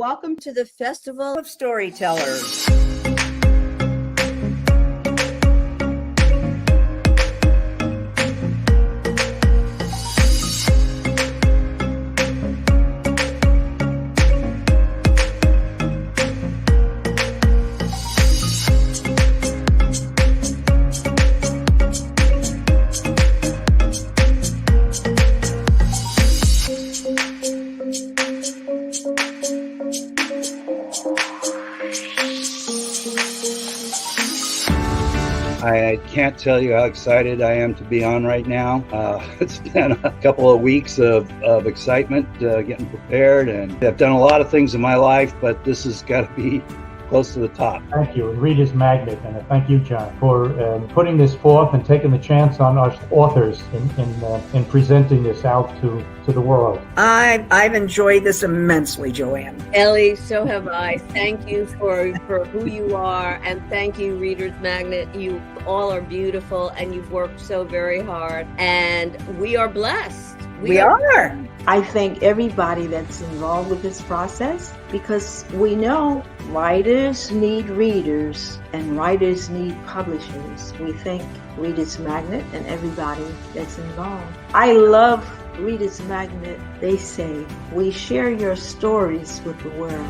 Welcome to the Festival of Storytellers. I can't tell you how excited I am to be on right now. It's been a couple of weeks of excitement, getting prepared, and I've done a lot of things in my life, but this has got to be close to the top. Thank you, and Reader's Magnet, and thank you, John, for putting this forth and taking the chance on us authors in presenting this out to the world. I've enjoyed this immensely, Joanne. Ellie, so have I. Thank you for who you are, and thank you, Reader's Magnet. You all are beautiful, and you've worked so very hard, and we are blessed. We are. I thank everybody that's involved with this process, because we know writers need readers and writers need publishers. We thank Reader's Magnet and everybody that's involved. I love Reader's Magnet. They say, we share your stories with the world.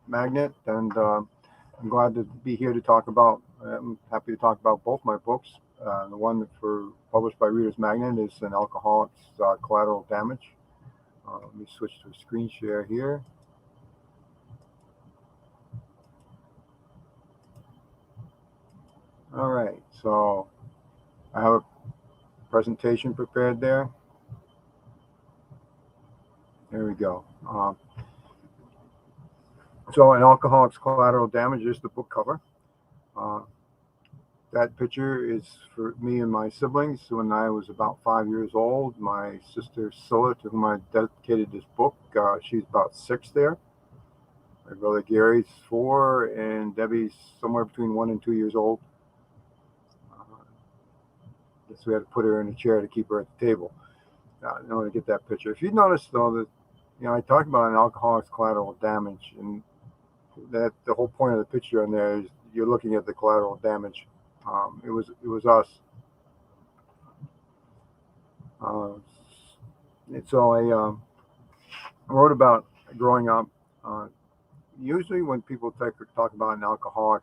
Magnet, and I'm glad to be here to talk about. I'm happy to talk about both my books. The one published by Reader's Magnet is An Alcoholic's Collateral Damage. Let me switch to a screen share here. All right, so I have a presentation prepared there. There we go. So An Alcoholic's Collateral Damage is the book cover. That picture is for me and my siblings when I was about 5 years old. My sister Scylla, to whom I dedicated this book, she's about 6 there. My brother Gary's 4, and Debbie's somewhere between 1 and 2 years old. So we had to put her in a chair to keep her at the table in order to get that picture. If you notice, though, that I talked about an alcoholic's collateral damage, and that the whole point of the picture on there is you're looking at the collateral damage. It was us. And so I wrote about growing up. Usually when people talk about an alcoholic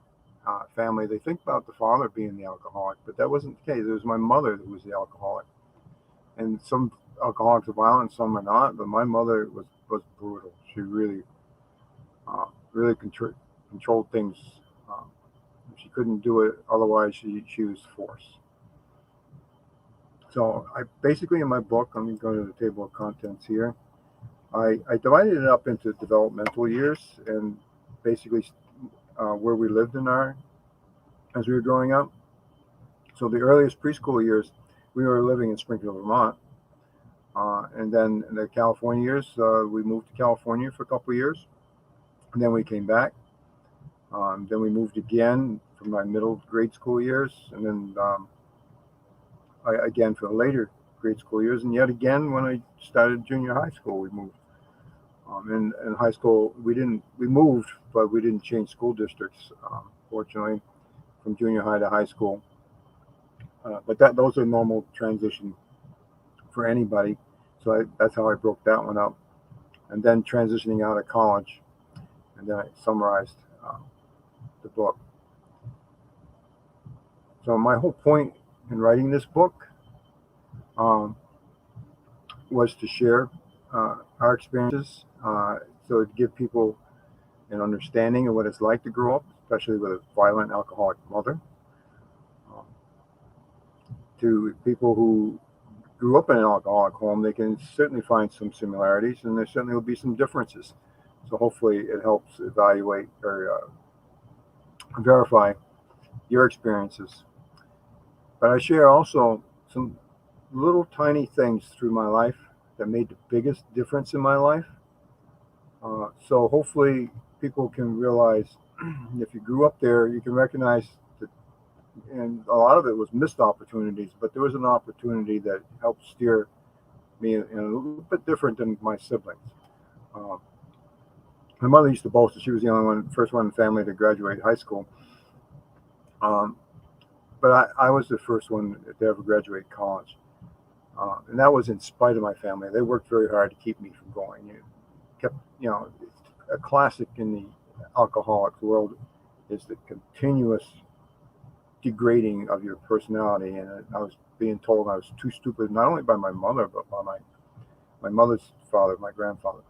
family, they think about the father being the alcoholic, but that wasn't the case. It was my mother that was the alcoholic. And some alcoholics are violent, some are not, but my mother was brutal. She really controlled things. She couldn't do it otherwise. She was forced. So I basically, in my book, let me go to the table of contents here. I divided it up into developmental years and basically where we lived as we were growing up. So the earliest preschool years, we were living in Springfield, Vermont. And then in the California years, we moved to California for a couple of years. And then we came back. Then we moved again for my middle grade school years. And then again for the later grade school years. And yet again, when I started junior high school, we moved. In high school, we moved, but we didn't change school districts, fortunately, from junior high to high school. But those are normal transition for anybody. So that's how I broke that one up. And then transitioning out of college, and then I summarized the book. So my whole point in writing this book was to share our experiences, so to give people an understanding of what it's like to grow up, especially with a violent alcoholic mother. To people who grew up in an alcoholic home, they can certainly find some similarities, and there certainly will be some differences. So hopefully it helps evaluate or verify your experiences. But I share also some little tiny things through my life that made the biggest difference in my life. So hopefully people can realize if you grew up there, you can recognize that, and a lot of it was missed opportunities, but there was an opportunity that helped steer me in a little bit different than my siblings. Uh, my mother used to boast that she was the only one, first one in the family to graduate high school. Um, but I was the first one to ever graduate college. And that was in spite of my family. They worked very hard to keep me from going. It kept, a classic in the alcoholic world is the continuous degrading of your personality. And I was being told I was too stupid, not only by my mother, but by my mother's father, my grandfather.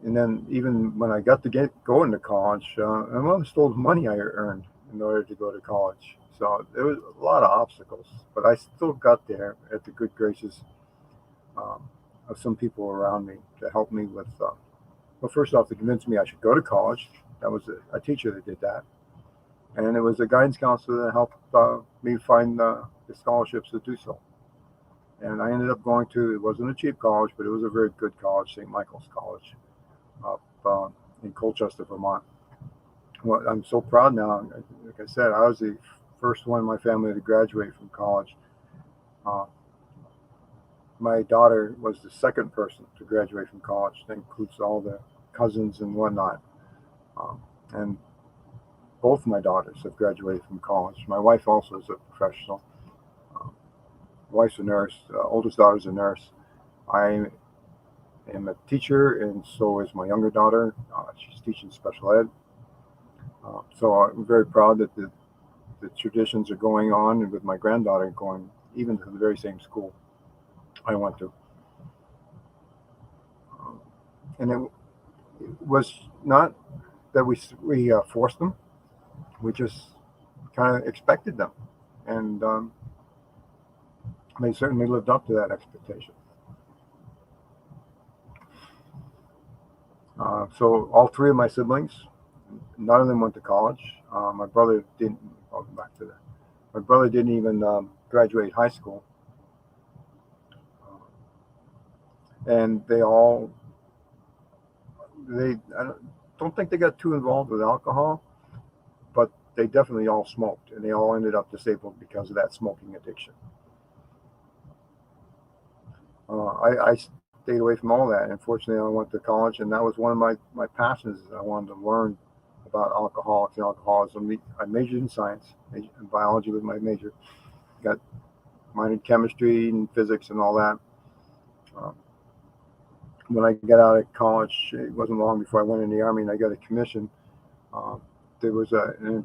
And then even when I got to go into college, my mother stole the money I earned in order to go to college. So there was a lot of obstacles, but I still got there at the good graces of some people around me to help me with, well, first off, to convince me I should go to college. That was a teacher that did that. And it was a guidance counselor that helped me find the scholarships to do so. And I ended up going to, it wasn't a cheap college, but it was a very good college, St. Michael's College, up in Colchester, Vermont. Well, I'm so proud now. Like I said, I was the first one in my family to graduate from college. My daughter was the second person to graduate from college. That includes all the cousins and whatnot. And both my daughters have graduated from college. My wife also is a professional. Wife's a nurse. Oldest daughter's a nurse. I am a teacher, and so is my younger daughter. She's teaching special ed. So I'm very proud that the traditions are going on, and with my granddaughter going even to the very same school I went to. And it was not that we forced them. We just kind of expected them. And they certainly lived up to that expectation. So all three of my siblings, none of them went to college. My brother didn't. I'll go back to that. My brother didn't even graduate high school, and I don't think they got too involved with alcohol, but they definitely all smoked, and they all ended up disabled because of that smoking addiction. I stayed away from all that. Unfortunately, I went to college, and that was one of my passions. I wanted to learn about alcoholics and alcoholism. I majored in science, and biology was my major. Got mine in chemistry and physics and all that. When I got out of college, it wasn't long before I went in the Army and I got a commission. There was an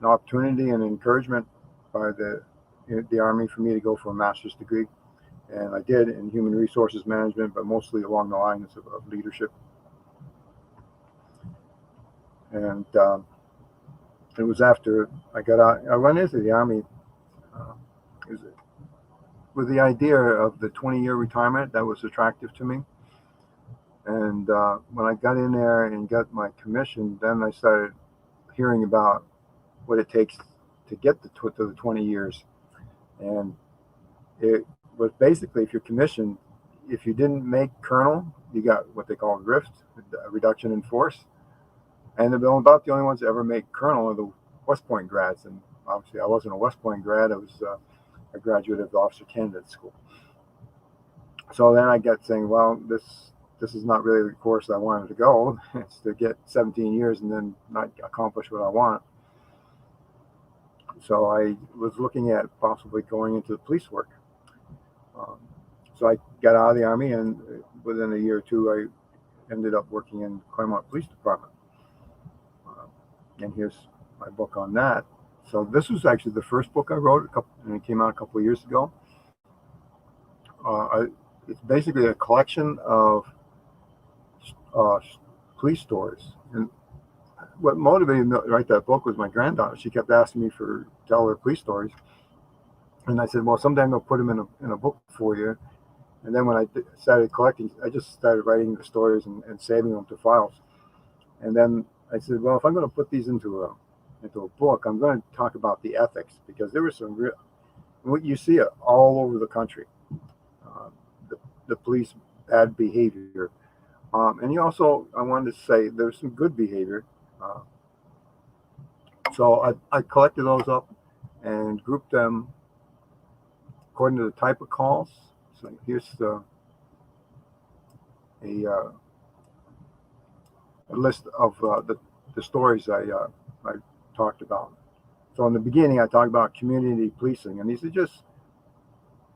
opportunity and encouragement by the Army for me to go for a master's degree. And I did in human resources management, but mostly along the lines of leadership. And it was after I got out, I went into the Army with the idea of the 20-year retirement. That was attractive to me. And when I got in there and got my commission, then I started hearing about what it takes to get to the 20 years. And it was basically, if you're commissioned, if you didn't make colonel, you got what they call rift, a reduction in force. And they're about the only ones that ever make colonel are the West Point grads. And obviously I wasn't a West Point grad. I was a graduate of the Officer Candidate School. So then I got saying, well, this is not really the course I wanted to go. It's to get 17 years and then not accomplish what I want. So I was looking at possibly going into the police work. So I got out of the Army, and within a year or two, I ended up working in Claremont Police Department. And here's my book on that. So this was actually the first book I wrote, and it came out a couple of years ago. It's basically a collection of police stories. And what motivated me to write that book was my granddaughter. She kept asking me to tell her police stories. And I said, well, someday I'm going to put them in a book for you. And then when I started collecting, I just started writing the stories and saving them to files. And then I said, well, if I'm going to put these into a book, I'm going to talk about the ethics, because there was some real, what you see it all over the country, uh, the police bad behavior, and you also, I wanted to say there's some good behavior. Uh, so I collected those up and grouped them according to the type of calls. So here's a list of the stories I talked about. So in the beginning, I talked about community policing, and these are just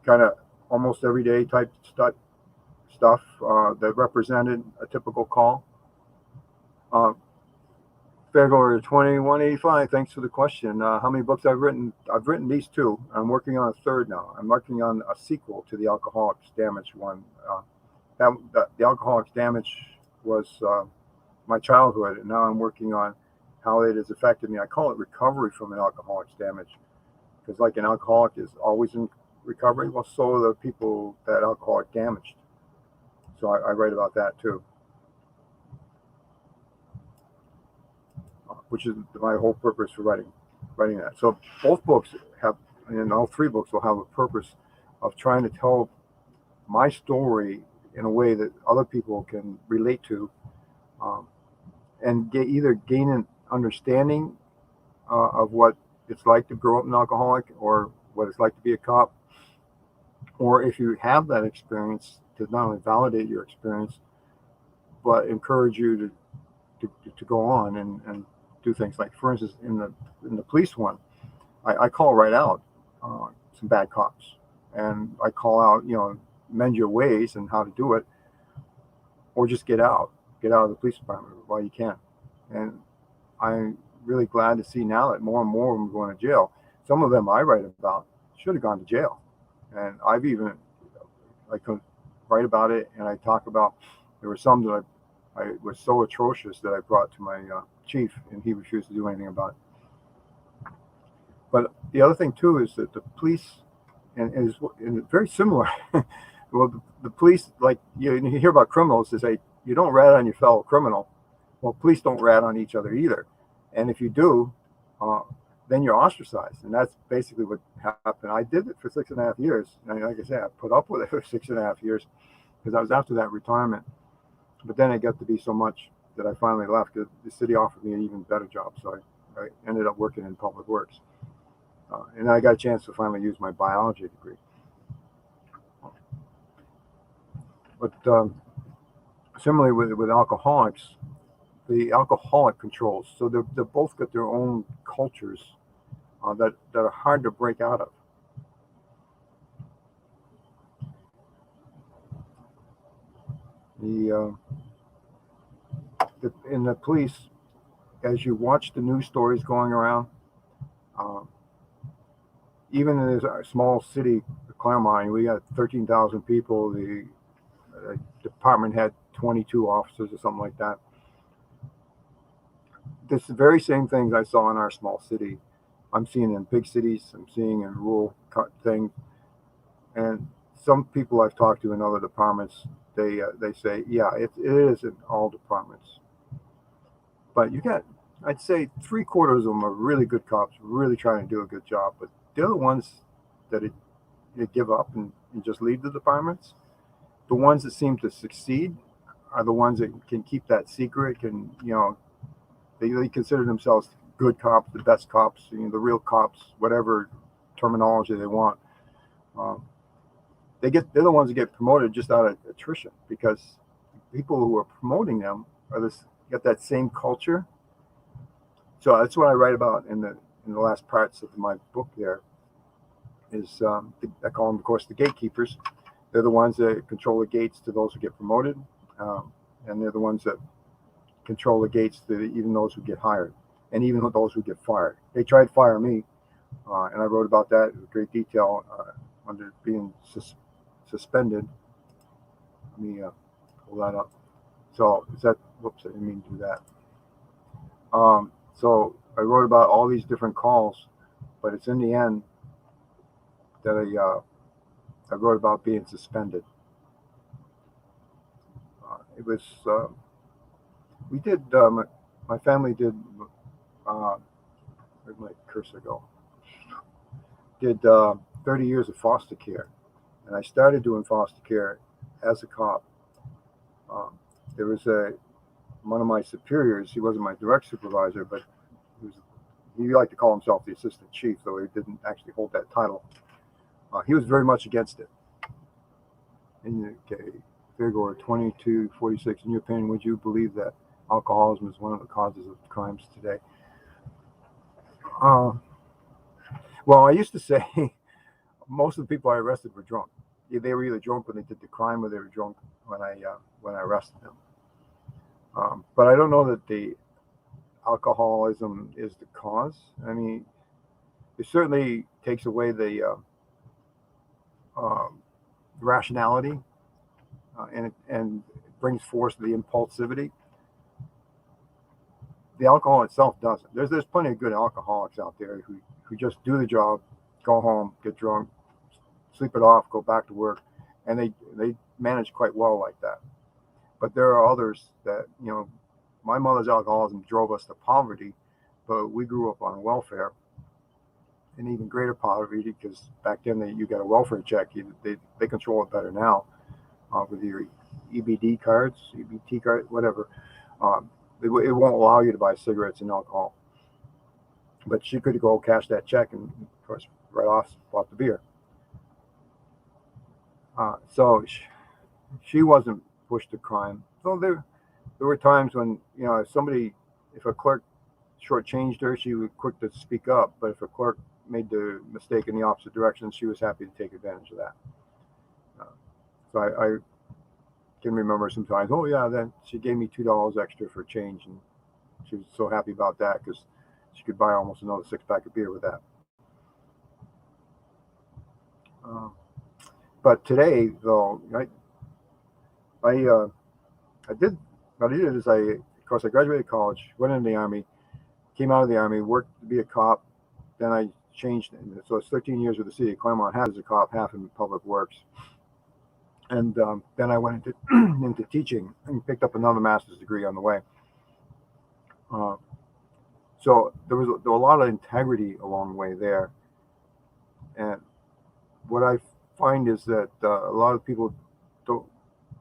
kind of almost everyday type stuff that represented a typical call. February 2185. Thanks for the question. How many books I've written? I've written these two. I'm working on a third now. I'm working on a sequel to the Alcoholics Damage one. The Alcoholics Damage was my childhood, and now I'm working on how it has affected me. I call it recovery from an alcoholic's damage, because like an alcoholic is always in recovery, well, so are the people that alcoholic damaged. So I write about that too, which is my whole purpose for writing that. So both books have, and all three books will have a purpose of trying to tell my story in a way that other people can relate to, and either gain an understanding of what it's like to grow up an alcoholic, or what it's like to be a cop, or if you have that experience, to not only validate your experience, but encourage you to go on and do things. Like, for instance, in the police one, I call right out some bad cops, and I call out, mend your ways and how to do it, or just get out of the police department while you can. And I'm really glad to see now that more and more of them are going to jail. Some of them I write about should have gone to jail, and I've even, I could write about it, and I talk about, there were some that I was so atrocious that I brought to my chief, and he refused to do anything about it. But the other thing too is that the police, and very similar. Well, the police, like you hear about criminals, they say you don't rat on your fellow criminal. Well, police don't rat on each other either, and if you do, then you're ostracized, and that's basically what happened. I did it for 6.5 years, and like I said, I put up with it for 6.5 years, because I was after that retirement. But then it got to be so much that I finally left. The city offered me an even better job, so I ended up working in public works, and I got a chance to finally use my biology degree. But similarly with alcoholics, the alcoholic controls. So they're both got their own cultures that are hard to break out of. In the police, as you watch the news stories going around, even in this small city, Claremont, we got 13,000 people. The department had 22 officers or something like that. This the very same things I saw in our small city, I'm seeing in big cities, I'm seeing in rural things. And some people I've talked to in other departments, they say, yeah, it is in all departments. But you got, I'd say 3/4 of them are really good cops, really trying to do a good job. But the other ones that give up and just leave the departments, the ones that seem to succeed are the ones that can keep that secret, they consider themselves good cops, the best cops, the real cops, whatever terminology they want. They're the ones that get promoted just out of attrition, because people who are promoting them got that same culture. So that's what I write about in the last parts of my book. There is I call them, of course, the gatekeepers. They're the ones that control the gates to those who get promoted, and they're the ones that control the gates to even those who get hired, and even those who get fired. They tried to fire me, and I wrote about that in great detail under being suspended. Let me pull that up. So whoops, I didn't mean to do that. So I wrote about all these different calls, but it's in the end that I wrote about being suspended. It was we did my family did, where'd my cursor go? Did 30 years of foster care. And I started doing foster care as a cop. There was one of my superiors, he wasn't my direct supervisor, but he liked to call himself the assistant chief, though he didn't actually hold that title. He was very much against it. And okay, Figure 2246, in your opinion, would you believe that alcoholism is one of the causes of crimes today? Well, I used to say most of the people I arrested were drunk. They were either drunk when they did the crime, or they were drunk when I arrested them. But I don't know that the alcoholism is the cause. I mean, it certainly takes away the rationality, and brings forth the impulsivity. The alcohol itself doesn't. There's plenty of good alcoholics out there who just do the job, go home, get drunk, sleep it off, go back to work, and they manage quite well like that. But there are others that, my mother's alcoholism drove us to poverty, but we grew up on welfare, and even greater poverty, because back then you got a welfare check. They control it better now with your EBT cards, whatever. It won't allow you to buy cigarettes and alcohol. But she could go cash that check and, of course, write off the beer. So she wasn't pushed to crime. So there were times when, if a clerk shortchanged her, she was quick to speak up. But if a clerk made the mistake in the opposite direction, she was happy to take advantage of that. So I can remember sometimes, oh yeah, then she gave me $2 extra for change, and she was so happy about that because she could buy almost another 6-pack of beer with that. But today, though, I did what I did is of course, I graduated college, went into the Army, came out of the Army, worked to be a cop. Then I changed, so it's 13 years with the city of Claremont, half as a cop, half in public works. And then I went into teaching and picked up another master's degree on the way. So there was a lot of integrity along the way there. And what I find is that a lot of people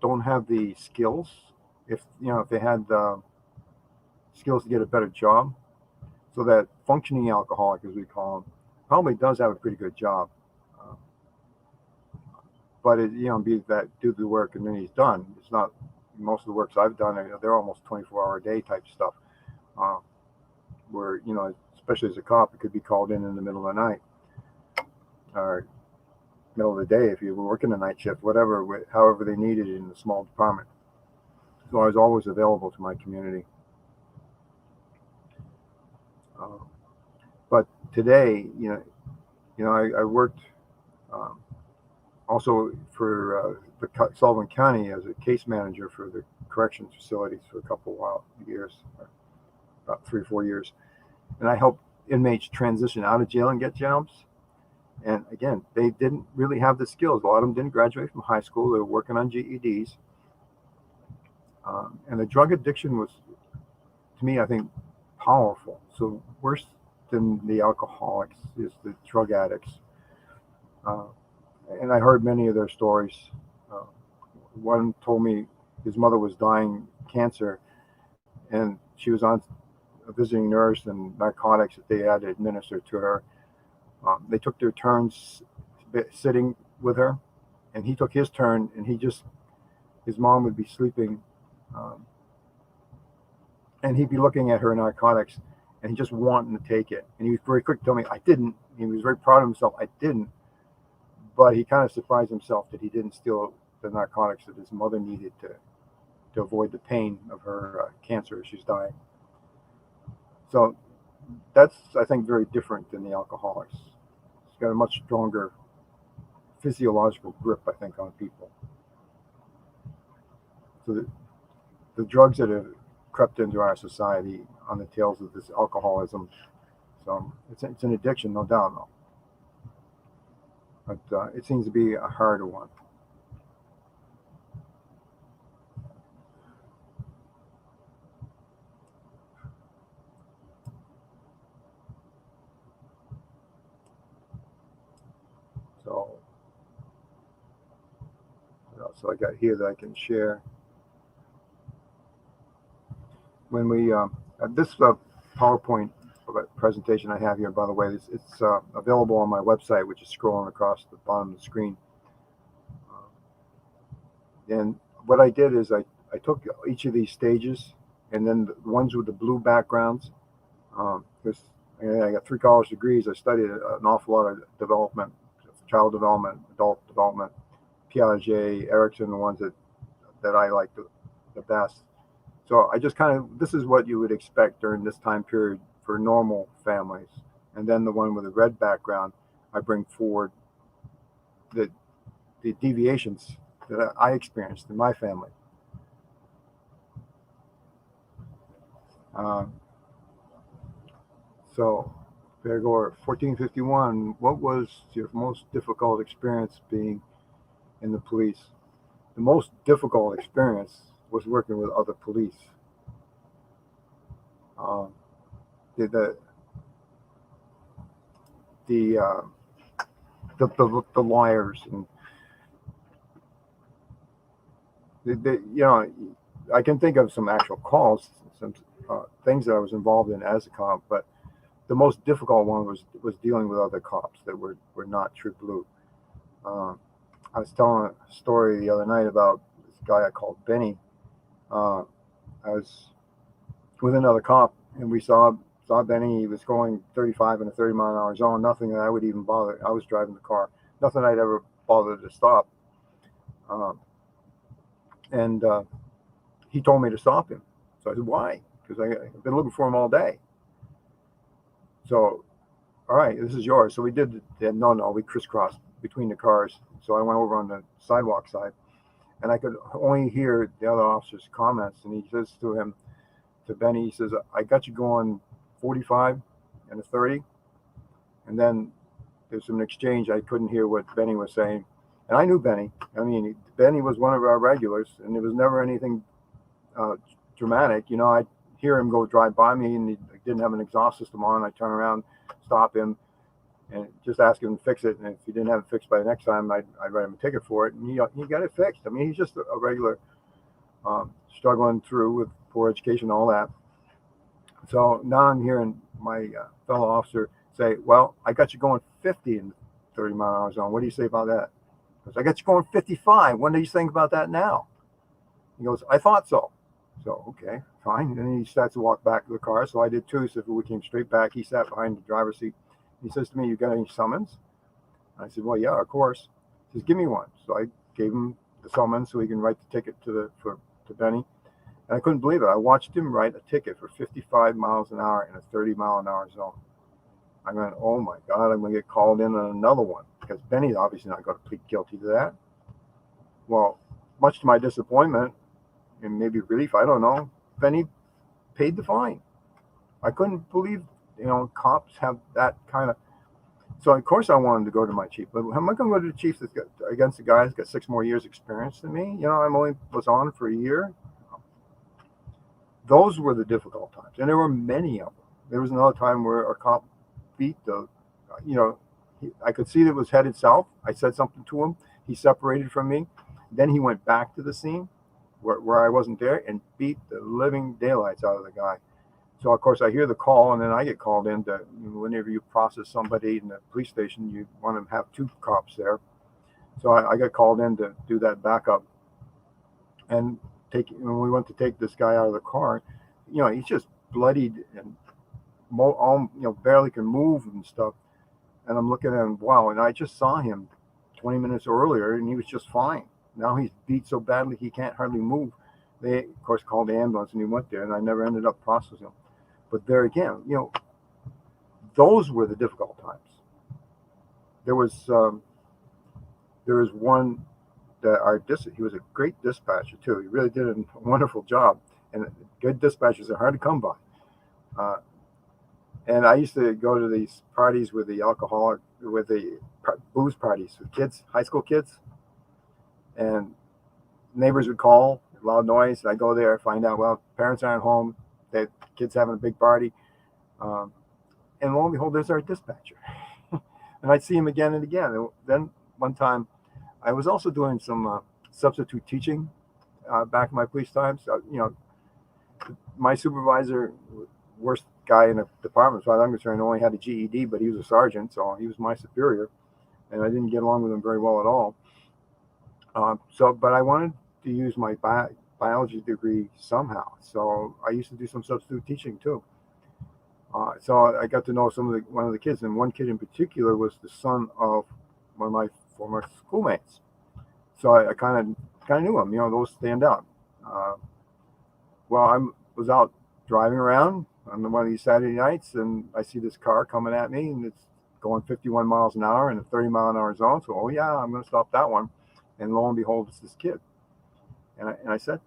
don't have the skills. If they had skills to get a better job, so that functioning alcoholic, as we call him, probably does have a pretty good job. But be that do the work and then he's done. It's not. Most of the works I've done, they're almost 24-hour a day type stuff, where especially as a cop, it could be called in the middle of the night or middle of the day if you were working a night shift, whatever, however they needed it in the small department. So I was always available to my community. But today, I worked also for Sullivan County as a case manager for the corrections facilities for a couple years, about 3 or 4 years. And I helped inmates transition out of jail and get jobs. And again, they didn't really have the skills. A lot of them didn't graduate from high school. They were working on GEDs. And the drug addiction was, to me, I think, powerful. So worse than the alcoholics is the drug addicts. And I heard many of their stories. One told me his mother was dying cancer, and she was on a visiting nurse and narcotics that they had to administer to her. They took their turns sitting with her, and he took his turn, and his mom would be sleeping, and he'd be looking at her narcotics, and he just wanting to take it. And he was very quick to tell me, I didn't. He was very proud of himself. I didn't. But he kind of surprised himself that he didn't steal the narcotics that his mother needed to avoid the pain of her cancer as she's dying. So that's, I think, very different than the alcoholics. It's got a much stronger physiological grip, I think, on people. So the drugs that have crept into our society on the tails of this alcoholism, so it's an addiction, no doubt, though. But it seems to be a harder one. So I got here that I can share. When we this PowerPoint presentation I have here, by the way, it's available on my website, which is scrolling across the bottom of the screen. And what I did is I took each of these stages, and then the ones with the blue backgrounds. Because I got 3 college degrees, I studied an awful lot of development, child development, adult development, Piaget, Erickson, the ones that I like the best. So I just kind of, this is what you would expect during this time period for normal families. And then the one with the red background, I bring forward the deviations that I experienced in my family. So, Gregor, 1451, what was your most difficult experience being in the police? The most difficult experience was working with other police. The lawyers and I can think of some actual calls, some things that I was involved in as a cop, but the most difficult one was dealing with other cops that were not true blue. I was telling a story the other night about this guy I called Benny. I was with another cop, and we saw Benny. He was going 35 in a 30-mile-an-hour zone. Nothing that I would even bother. I was driving the car. Nothing I'd ever bothered to stop. And he told me to stop him. So I said, why? Because I've been looking for him all day. So, all right, this is yours. So we did. We crisscrossed between the cars. So I went over on the sidewalk side, and I could only hear the other officer's comments. And he says to Benny, he says, I got you going 45 and a 30. And then there's an exchange. I couldn't hear what Benny was saying. And I knew Benny. I mean, Benny was one of our regulars, and there was never anything dramatic. I'd hear him go drive by me, and he didn't have an exhaust system on. I'd turn around, stop him, and just ask him to fix it. And if he didn't have it fixed by the next time, I'd write him a ticket for it. And he got it fixed. I mean, he's just a regular struggling through with poor education and all that. So now I'm hearing my fellow officer say, well, I got you going 50 in 30-mile-an-hour zone. What do you say about that? He goes, I got you going 55. What do you think about that now? He goes, I thought so. So, okay, fine. And then he starts to walk back to the car. So I did too. So we came straight back. He sat behind the driver's seat. He says to me, you got any summons? I said, well, yeah, of course. He says, give me one. So I gave him the summons so he can write the ticket to Benny. And I couldn't believe it. I watched him write a ticket for 55 miles an hour in a 30-mile-an-hour zone. I went, oh my God, I'm going to get called in on another one because Benny's obviously not going to plead guilty to that. Well, much to my disappointment and maybe relief, I don't know, Benny paid the fine. I couldn't believe, cops have that kind of. So of course I wanted to go to my chief, but how am I going to go to the chief that's got against the guy who's got 6 more years experience than me? I'm only was on for a year. Those were the difficult times, and there were many of them. There was another time where a cop beat I could see that it was headed south. I said something to him. He separated from me. Then he went back to the scene where I wasn't there and beat the living daylights out of the guy. So, of course, I hear the call, and then I get called in to, whenever you process somebody in the police station, you want to have 2 cops there. So I got called in to do that backup. And when we went to take this guy out of the car, he's just bloodied and barely can move and stuff. And I'm looking at him, wow. And I just saw him 20 minutes earlier, and he was just fine. Now he's beat so badly he can't hardly move. They, of course, called the ambulance, and he went there, and I never ended up processing him. But there again, those were the difficult times. There was one that he was a great dispatcher too. He really did a wonderful job, and good dispatchers are hard to come by. And I used to go to these parties with the booze parties with kids, high school kids, and neighbors would call, loud noise. And I go there, find out, well, parents aren't home, the kids having a big party. And lo and behold, there's our dispatcher. And I'd see him again and again. And then one time, I was also doing some substitute teaching back in my police times. My supervisor, worst guy in the department, as far as I'm concerned, only had a GED, but he was a sergeant, so he was my superior, and I didn't get along with him very well at all. But I wanted to use my biology degree somehow, so I used to do some substitute teaching too. So I got to know one of the kids, and one kid in particular was the son of one of my former schoolmates. So I kind of knew him. Those stand out. Well, I was out driving around on one of these Saturday nights, and I see this car coming at me, and it's going 51 miles an hour in a 30-mile-an-hour zone. So, oh yeah, I'm going to stop that one. And lo and behold, it's this kid. And I said,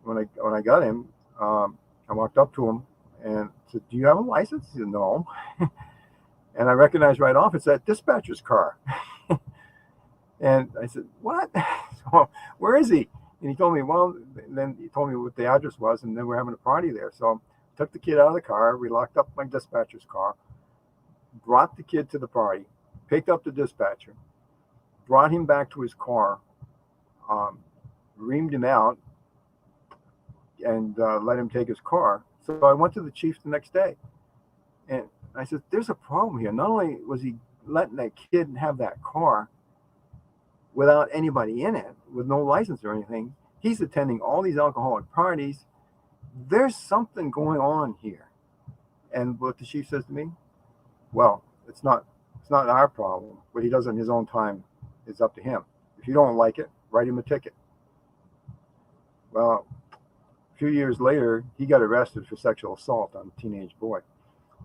when I got him, I walked up to him and said, "Do you have a license?" He said, "No." And I recognized right off, it's that dispatcher's car. And I said, "What?" So, where is he? And he told me, then he told me what the address was, and then we're having a party there. So I took the kid out of the car, we locked up my dispatcher's car, brought the kid to the party, picked up the dispatcher, brought him back to his car, reamed him out, and let him take his car. So I went to the chief the next day, and I said, "There's a problem here. Not only was he letting that kid have that car without anybody in it, with no license or anything, he's attending all these alcoholic parties. There's something going on here." And what the chief says to me, "Well, it's not our problem. What he does in his own time is up to him. If you don't like it, write him a ticket." Well, a few years later, he got arrested for sexual assault on a teenage boy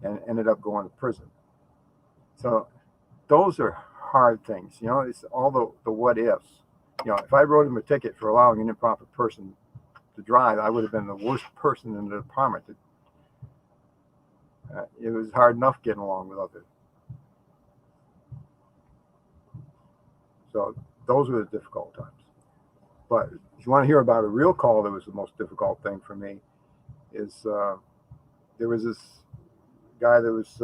and ended up going to prison. So those are hard things. It's all the what ifs. If I wrote him a ticket for allowing an improper person to drive, I would have been the worst person in the department. It was hard enough getting along with others. So those were the difficult times. But if you want to hear about a real call that was the most difficult thing for me, is there was this guy that was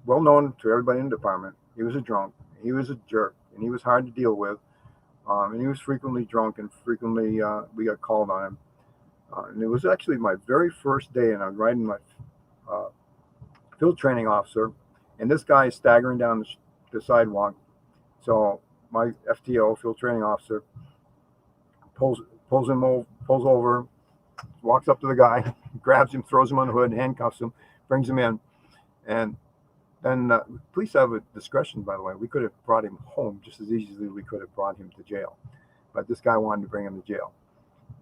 well known to everybody in the department. He was a drunk, he was a jerk, and he was hard to deal with. And he was frequently drunk, and frequently we got called on him. And it was actually my very first day, and I'm riding my field training officer, and this guy is staggering down the sidewalk. So my FTO, field training officer, pulls over, walks up to the guy, grabs him, throws him on the hood, handcuffs him, brings him in. And then police have a discretion, by the way. We could have brought him home just as easily as we could have brought him to jail. But this guy wanted to bring him to jail.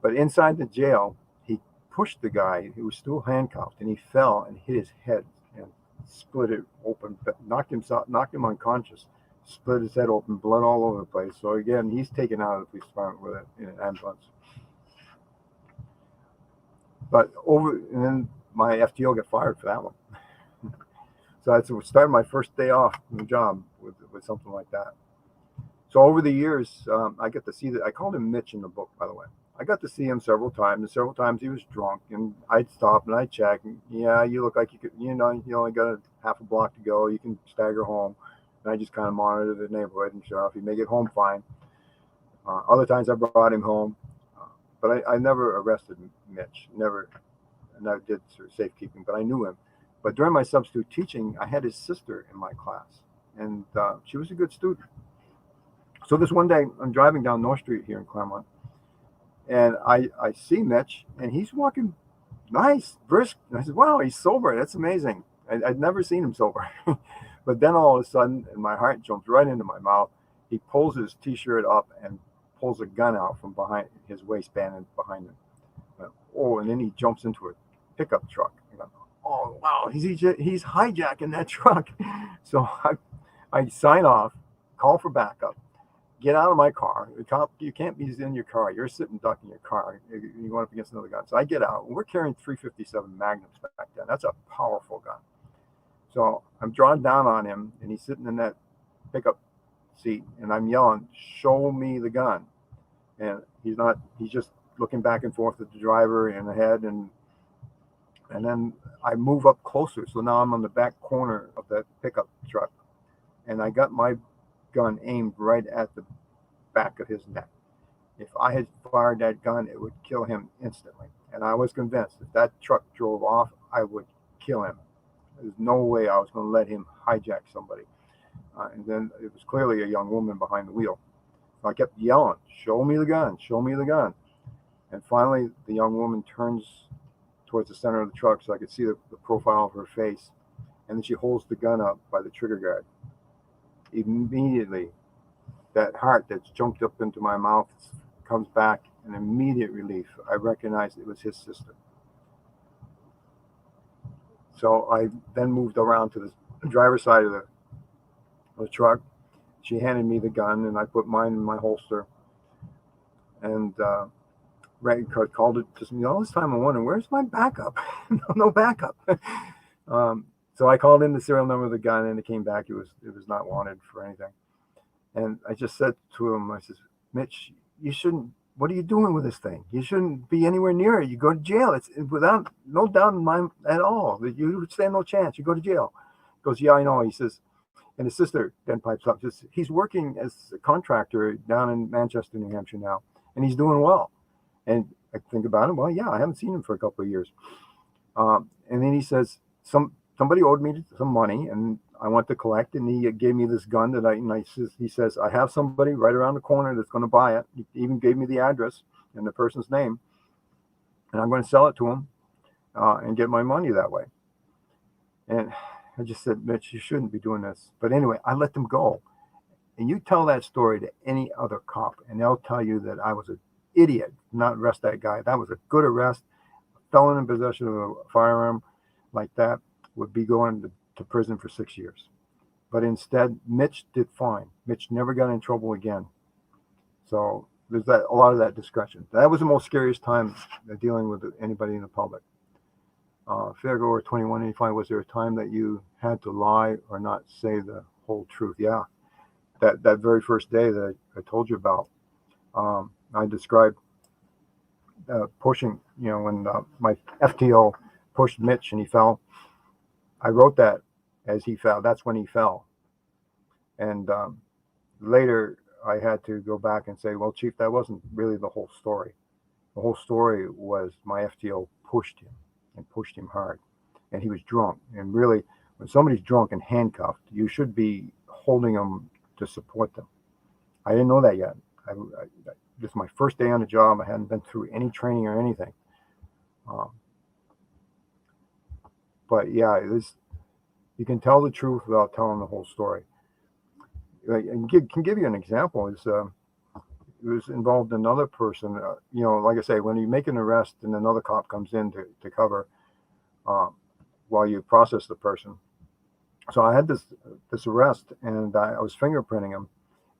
But inside the jail, he pushed the guy who was still handcuffed, and he fell and hit his head and split it open, knocked him unconscious, split his head open, blood all over the place. So again, he's taken out of the police department with it in an ambulance. And then my FTO got fired for that one. So that's started my first day off in the job with something like that. So over the years, I get to see that. I called him Mitch in the book, by the way. I got to see him several times, and several times he was drunk, and I'd stop and I'd check. And, "Yeah, you look like you could, you only got a half a block to go. You can stagger home." And I just kind of monitor the neighborhood and sure if he may get home fine. Other times I brought him home, but I never arrested Mitch. Never did sort of safekeeping, but I knew him. But during my substitute teaching, I had his sister in my class, and she was a good student. So this one day, I'm driving down North Street here in Claremont, and I see Mitch, and he's walking nice, brisk. And I said, "Wow, he's sober. That's amazing." I'd never seen him sober. But then all of a sudden, and my heart jumps right into my mouth, he pulls his T-shirt up and pulls a gun out from behind his waistband and behind him. And then he jumps into a pickup truck. Oh, wow, he's hijacking that truck. So I sign off, call for backup, get out of my car. The cop, "You can't be in your car. You're sitting duck in your car. You went up against another gun." So I get out. We're carrying 357 Magnums back then. That's a powerful gun. So I'm drawing down on him, and he's sitting in that pickup seat, and I'm yelling, "Show me the gun." And he's just looking back and forth at the driver and ahead, and then I move up closer. So now I'm on the back corner of that pickup truck, and I got my gun aimed right at the back of his neck. If I had fired that gun, it would kill him instantly. And I was convinced if that truck drove off, I would kill him. There's no way I was going to let him hijack somebody. And then it was clearly a young woman behind the wheel. So I kept yelling, "Show me the gun, show me the gun." And finally, the young woman turns towards the center of the truck so I could see the profile of her face. And then she holds the gun up by the trigger guard. Immediately, that heart that's jumped up into my mouth comes back, an immediate relief. I recognized it was his sister. So I then moved around to the driver's side of the truck. She handed me the gun, and I put mine in my holster. And called it to me. All this time I'm wondering, where's my backup? No backup. So I called in the serial number of the gun, and it came back. It was not wanted for anything. And I just said to him, I says, "Mitch, you shouldn't. What are you doing with this thing? You shouldn't be anywhere near it. You go to jail. It's without no doubt in mind at all that you stand no chance. You go to jail." He goes, "Yeah, I know." He says, and his sister then pipes up, says, "He's working as a contractor down in Manchester, New Hampshire now, and he's doing well." And I think about him. Well, yeah, I haven't seen him for a couple of years. And then he says, somebody owed me some money, and I went to collect, and he gave me this gun he says, "I have somebody right around the corner that's going to buy it." He even gave me the address and the person's name, and I'm going to sell it to him and get my money that way. And I just said, "Mitch, you shouldn't be doing this." But anyway, I let them go. And you tell that story to any other cop, and they'll tell you that I was an idiot not arrest that guy. That was a good arrest. A felon in possession of a firearm like that would be going to prison for 6 years. But instead, Mitch did fine. Mitch never got in trouble again. So there's a lot of that discretion. That was the most scariest time dealing with anybody in the public. February 2185, was there a time that you had to lie or not say the whole truth? Yeah. That very first day that I told you about, I described pushing, when my FTO pushed Mitch and he fell. I wrote that as he fell. That's when he fell. And later I had to go back and say, "Well, Chief, that wasn't really the whole story. The whole story was my FTO pushed him and pushed him hard. And he was drunk. And really, when somebody's drunk and handcuffed, you should be holding them to support them." I didn't know that yet. This is my first day on the job. I hadn't been through any training or anything. But yeah, you can tell the truth without telling the whole story. I can give you an example. It was involved another person. Like I say, when you make an arrest and another cop comes in to cover while you process the person. So I had this arrest, and I was fingerprinting him.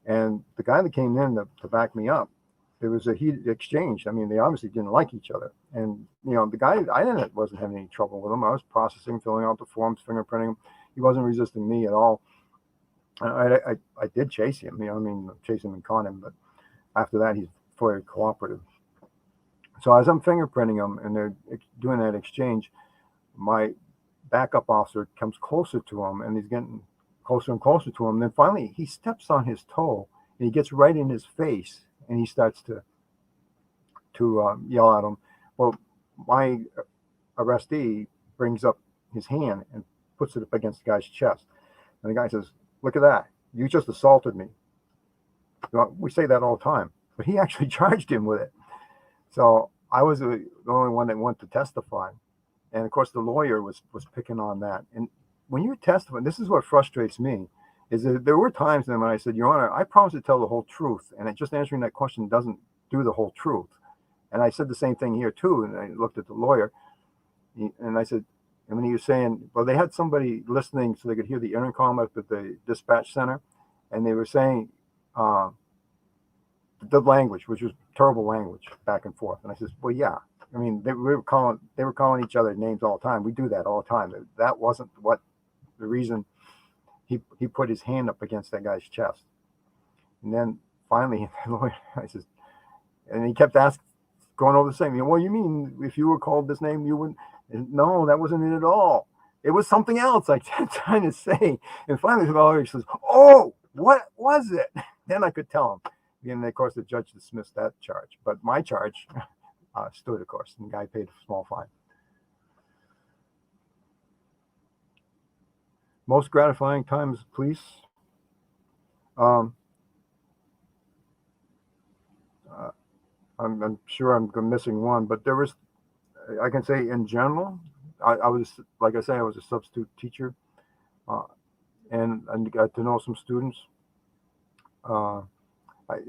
And the guy that came in to back me up, there was a heated exchange. I mean, they obviously didn't like each other. And, the guy, I wasn't having any trouble with him. I was processing, filling out the forms, fingerprinting him. He wasn't resisting me at all. I did chase him, chase him and con him. But after that, he's very cooperative. So as I'm fingerprinting him and they're doing that exchange, my backup officer comes closer to him, and he's getting closer and closer to him. Then finally, he steps on his toe, and he gets right in his face. And he starts to yell at him. Well, my arrestee brings up his hand and puts it up against the guy's chest. And the guy says, "Look at that. You just assaulted me." We say that all the time. But he actually charged him with it. So I was the only one that went to testify. And, of course, the lawyer was picking on that. And when you're testifying, this is what frustrates me. Is that there were times then when I said, "Your Honor, I promise to tell the whole truth." And just answering that question doesn't do the whole truth. And I said the same thing here, too. And I looked at the lawyer. And I said, and when he was saying, well, they had somebody listening so they could hear the intercom up at the dispatch center. And they were saying the language, which was terrible language, back and forth. And I said, well, yeah. I mean, they were calling each other names all the time. We do that all the time. That wasn't the reason he put his hand up against that guy's chest. And then finally, the lawyer, I said, and he kept going over the same. Well, you mean if you were called this name, you wouldn't? No, that wasn't it at all. It was something else I kept trying to say. And finally, the lawyer says, "Oh, what was it?" Then I could tell him. And of course, the judge dismissed that charge, but my charge stood, of course, and the guy paid a small fine. Most gratifying time as police. Um, I'm sure I'm missing one, but there was, I can say in general, I was, like I say, I was a substitute teacher, uh, and got to know some students. Uh,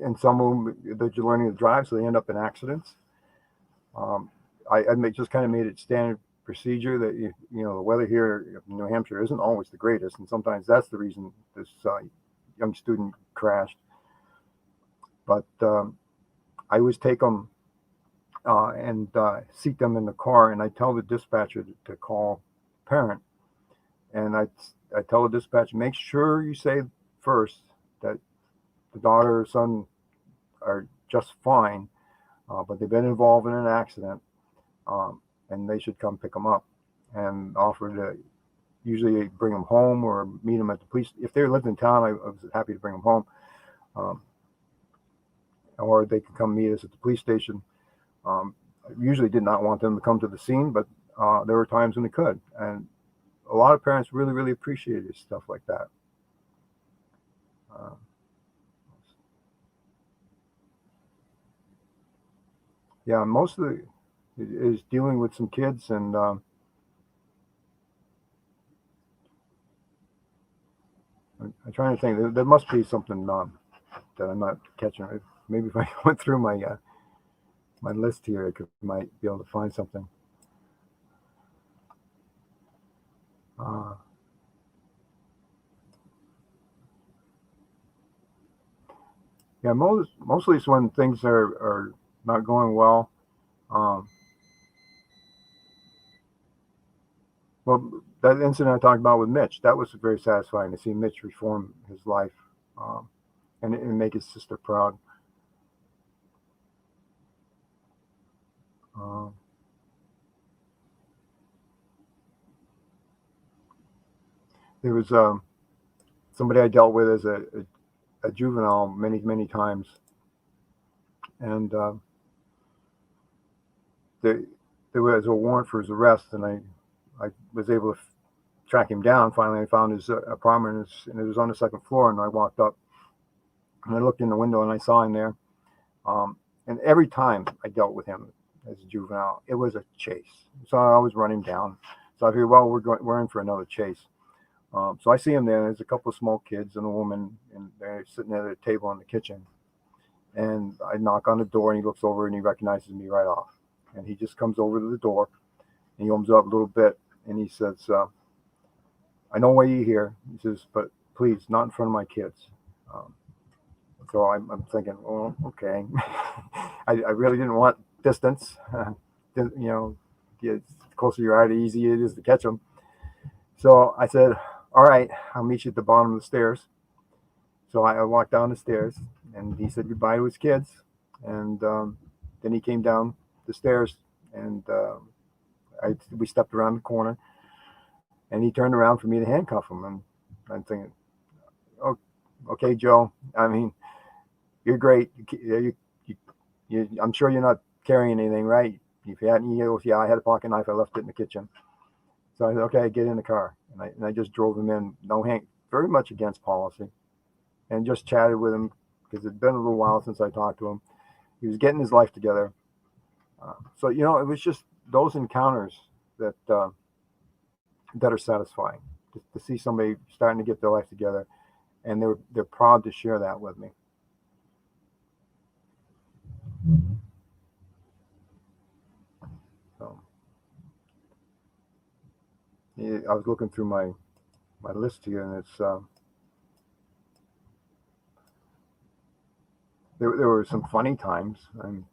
and some of them, they're learning to drive, so they end up in accidents. Um, just kind of made it standard procedure that the weather here in New Hampshire isn't always the greatest, and sometimes that's the reason this young student crashed. But I always take them and seat them in the car, and I tell the dispatcher to call parent, and I tell the dispatcher, make sure you say first that the daughter or son are just fine, but they've been involved in an accident, and they should come pick them up, and offer to usually bring them home or meet them at the police. If they lived in town, I was happy to bring them home, or they could come meet us at the police station. I usually did not want them to come to the scene, but there were times when they could, and a lot of parents really, really appreciated stuff like that. Yeah, most of it is dealing with some kids, and I'm trying to think. There must be something that I'm not catching. Maybe if I went through my list here, I might be able to find something. Yeah, mostly it's when things are not going well. Well, that incident I talked about with Mitch, that was very satisfying to see Mitch reform his life, and make his sister proud. There was somebody I dealt with as a juvenile many times, and there was a warrant for his arrest, and I was able to track him down. Finally, I found his apartment, and it was on the second floor, and I walked up, and I looked in the window, and I saw him there. And every time I dealt with him as a juvenile, it was a chase. So I always run him down. So I figured, well, we're in for another chase. So I see him there. There's a couple of small kids and a woman, and they're sitting at a table in the kitchen. And I knock on the door, and he looks over, and he recognizes me right off. And he just comes over to the door, and he opens up a little bit, and he says, I know why you're here. He says, but please, not in front of my kids. So I'm thinking, well, okay. I really didn't want distance. The closer you are, the easier it is to catch them. So I said, all right, I'll meet you at the bottom of the stairs. So I walked down the stairs, and he said goodbye to his kids. And then he came down the stairs, and we stepped around the corner, and he turned around for me to handcuff him. And I'm thinking, oh, okay, Joe, I mean, you're great. I'm sure you're not carrying anything, right? If you hadn't, he goes, yeah, I had a pocket knife. I left it in the kitchen. So I said, okay, get in the car. And I just drove him in, very much against policy, and just chatted with him because it'd been a little while since I talked to him. He was getting his life together. So, it was just those encounters that are satisfying to see somebody starting to get their life together, and they're proud to share that with me. So, yeah, I was looking through my list here, and it's there were some funny times, and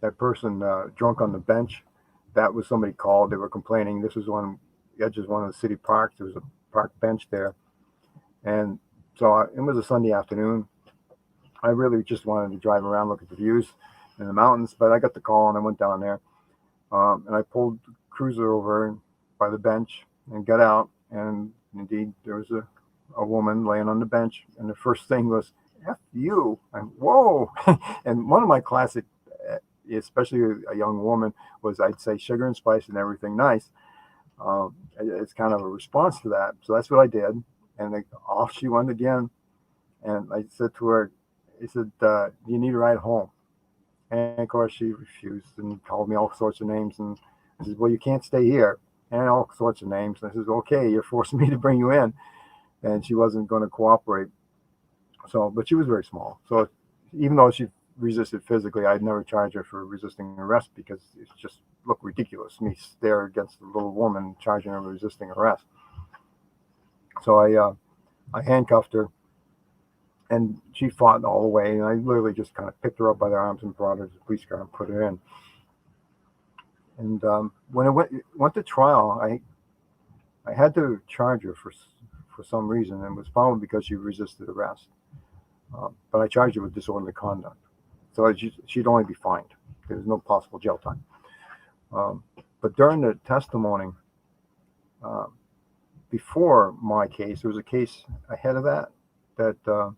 that person drunk on the bench, that was somebody called. They were complaining. This was on the edge of one of the city parks. There was a park bench there, and so it was a Sunday afternoon. I really just wanted to drive around, look at the views in the mountains, but I got the call, and I went down there, and I pulled the cruiser over by the bench and got out, and indeed there was a a woman laying on the bench, and the first thing was "F you," and whoa. And one of my classic, especially a young woman, was I'd say sugar and spice and everything nice. It's kind of a response to that. So that's what I did. And off she went again. And I said to her, I said, do you need a ride home? And of course she refused and called me all sorts of names. And I said, well, you can't stay here. And all sorts of names. And I said, okay, you're forcing me to bring you in. And she wasn't going to cooperate. So, but she was very small. So even though she resisted physically, I'd never charge her for resisting arrest because it just looked ridiculous. Me stare against a little woman charging her resisting arrest. So I handcuffed her, and she fought all the way. And I literally just kind of picked her up by the arms and brought her to the police car and put her in. And when it went to trial, I had to charge her for some reason, and it was probably because she resisted arrest. But I charged her with disorderly conduct. So she'd only be fined. There was no possible jail time. But during the testimony, before my case, there was a case ahead of that the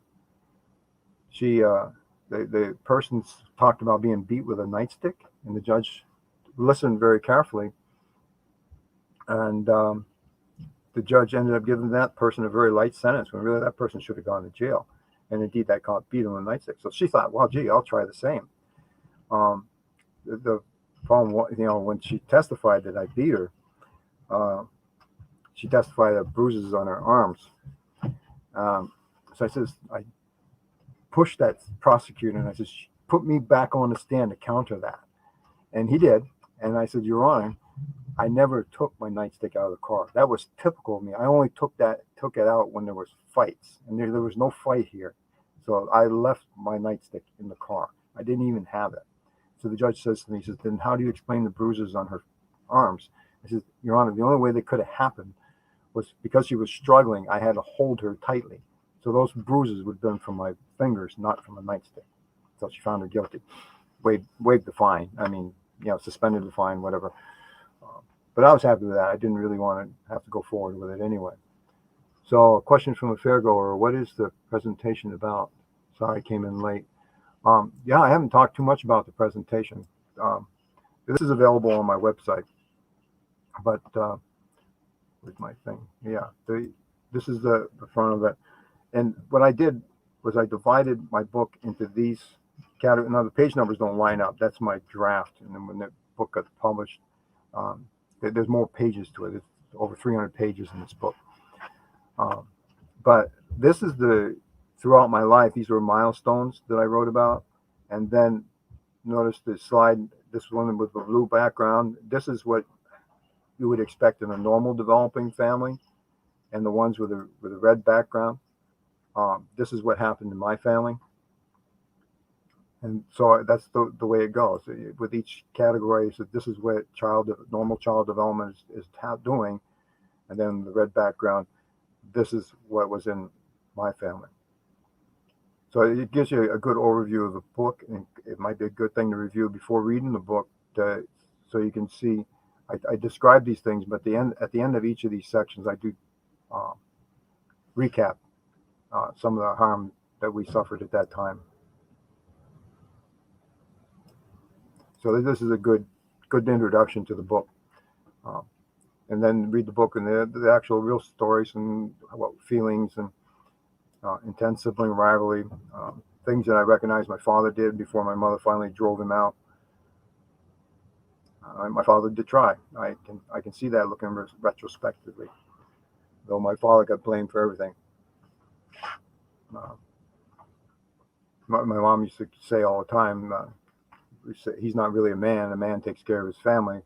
person talked about being beat with a nightstick, and the judge listened very carefully, and the judge ended up giving that person a very light sentence when really that person should have gone to jail. And indeed, that cop beat him with a nightstick. So she thought, well, gee, I'll try the same. The problem, when she testified that I beat her, she testified of bruises on her arms. So I pushed that prosecutor and I said, put me back on the stand to counter that. And he did. And I said, Your Honor, I never took my nightstick out of the car. That was typical of me. I only took it out when there was fights, and there was no fight here. So I left my nightstick in the car. I didn't even have it. So the judge says to me, he says, then how do you explain the bruises on her arms? I said, Your Honor, the only way they could have happened was because she was struggling. I had to hold her tightly. So those bruises would have been from my fingers, not from a nightstick. So she found her guilty. Waived the fine. I mean, suspended the fine, whatever. But I was happy with that. I didn't really want to have to go forward with it anyway. So a question from a fairgoer, what is the presentation about? Sorry, I came in late. I haven't talked too much about the presentation. This is available on my website. But where's my thing? Yeah, this is the front of it. And what I did was I divided my book into these categories. Now, the page numbers don't line up. That's my draft. And then when the book got published, there's more pages to it. It's over 300 pages in this book. But this is throughout my life, these were milestones that I wrote about. And then notice the slide, this one with the blue background. This is what you would expect in a normal developing family. And the ones with a red background. This is what happened in my family. And so that's the way it goes. With each category, so this is what normal child development is doing. And then the red background, this is what was in my family. So it gives you a good overview of the book, and it might be a good thing to review before reading the book, so you can see. I describe these things, but at the end of each of these sections, I do recap some of the harm that we suffered at that time. So this is a good introduction to the book. And then read the book and the actual real stories and about feelings and intense sibling rivalry, things that I recognized my father did before my mother finally drove him out. My father did try. I can see that looking retrospectively, though my father got blamed for everything. My mom used to say all the time, he's not really a man. A man takes care of his family.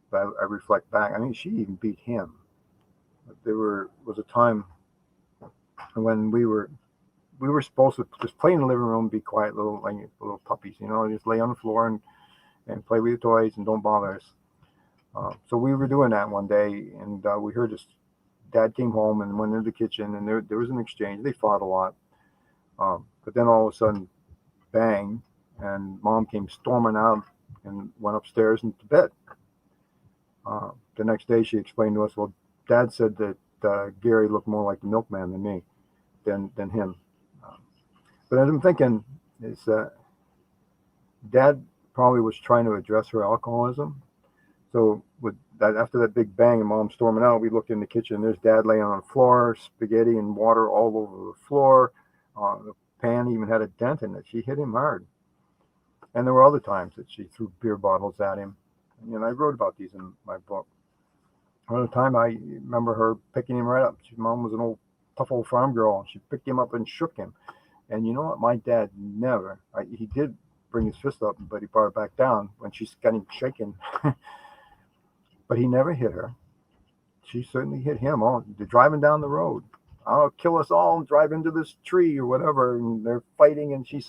But I reflect back. I mean, she even beat him. There was a time when we were supposed to just play in the living room, be quiet little puppies, just lay on the floor and play with your toys and don't bother us. So we were doing that one day, and we heard this. Dad came home and went into the kitchen, and there was an exchange. They fought a lot, but then all of a sudden, bang, and Mom came storming out and went upstairs into bed. The next day, she explained to us, well, Dad said that Gary looked more like the milkman than me, than him. But I'm thinking is that Dad probably was trying to address her alcoholism. So with that, after that big bang and Mom storming out, we looked in the kitchen. There's Dad laying on the floor, spaghetti and water all over the floor. The pan even had a dent in it. She hit him hard. And there were other times that she threw beer bottles at him. And I wrote about these in my book. Another time I remember her picking him right up. Mom was an tough old farm girl, and she picked him up and shook him. And you know what? My dad never, he did bring his fist up, but he brought it back down when she got him shaken. But he never hit her. She certainly hit him. They're driving down the road. I'll kill us all and drive into this tree or whatever. And they're fighting, and she's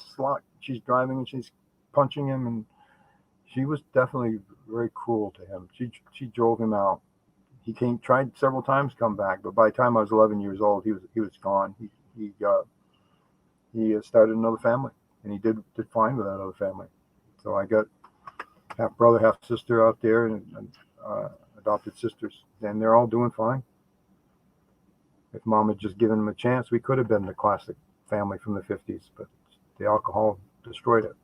driving and she's punching him. And she was definitely very cruel to him. She drove him out. He tried several times to come back, but by the time I was 11 years old, he was gone. He started another family, and he did fine with that other family. So I got half brother, half sister out there, and adopted sisters, and they're all doing fine. If Mom had just given them a chance, we could have been the classic family from the 50s, but the alcohol destroyed it.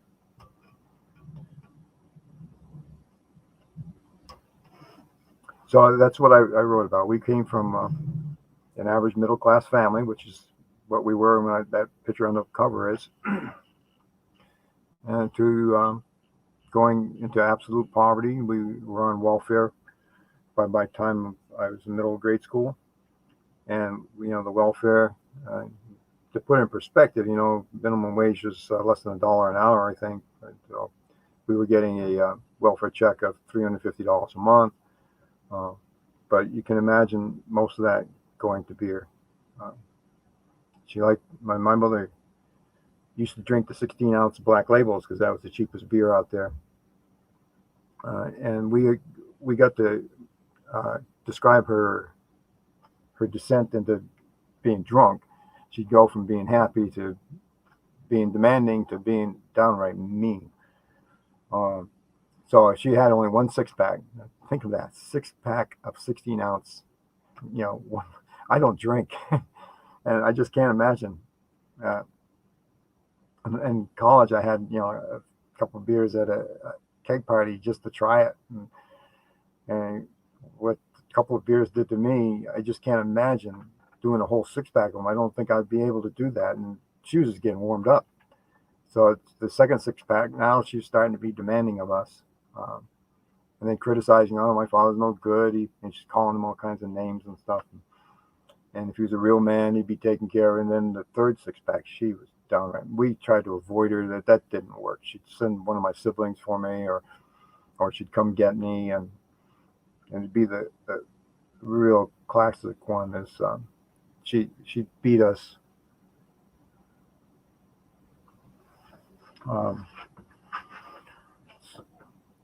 So that's what I wrote about. We came from an average middle-class family, which is what we were when that picture on the cover is, and to going into absolute poverty. We were on welfare by the time I was in middle grade school. And, the welfare, to put in perspective, minimum wage is less than $1 an hour, I think. So we were getting a welfare check of $350 a month. But you can imagine most of that going to beer. My mother used to drink the 16-ounce black labels because that was the cheapest beer out there. And we got to describe her descent into being drunk. She'd go from being happy to being demanding to being downright mean. So she had only one 6-pack. Think of that, 6-pack of 16-ounce. I don't drink, and I just can't imagine. In college, I had a couple of beers at a keg party just to try it, and what a couple of beers did to me, I just can't imagine doing a whole 6-pack of them. I don't think I'd be able to do that. And she was just getting warmed up. So it's the second 6-pack. Now she's starting to be demanding of us, and then criticizing, my father's no good. And she's calling him all kinds of names and stuff. And if he was a real man, he'd be taken care of. And then the third 6-pack, she was downright. We tried to avoid her. That didn't work. She'd send one of my siblings for me, or she'd come get me, and it'd be the real classic one is she beat us.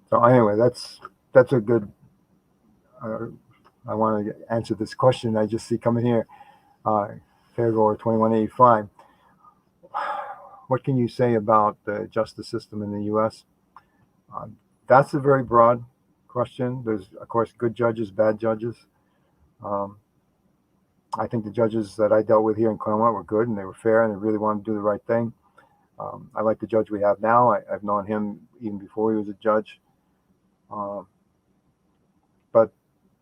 So anyway, that's a good. I want to answer this question I just see coming here. Fairgoer 2185. What can you say about the justice system in the U.S.? That's a very broad question. There's, of course, good judges, bad judges. I think the judges that I dealt with here in Claremont were good, and they were fair, and they really wanted to do the right thing. I like the judge we have now. I've known him even before he was a judge. But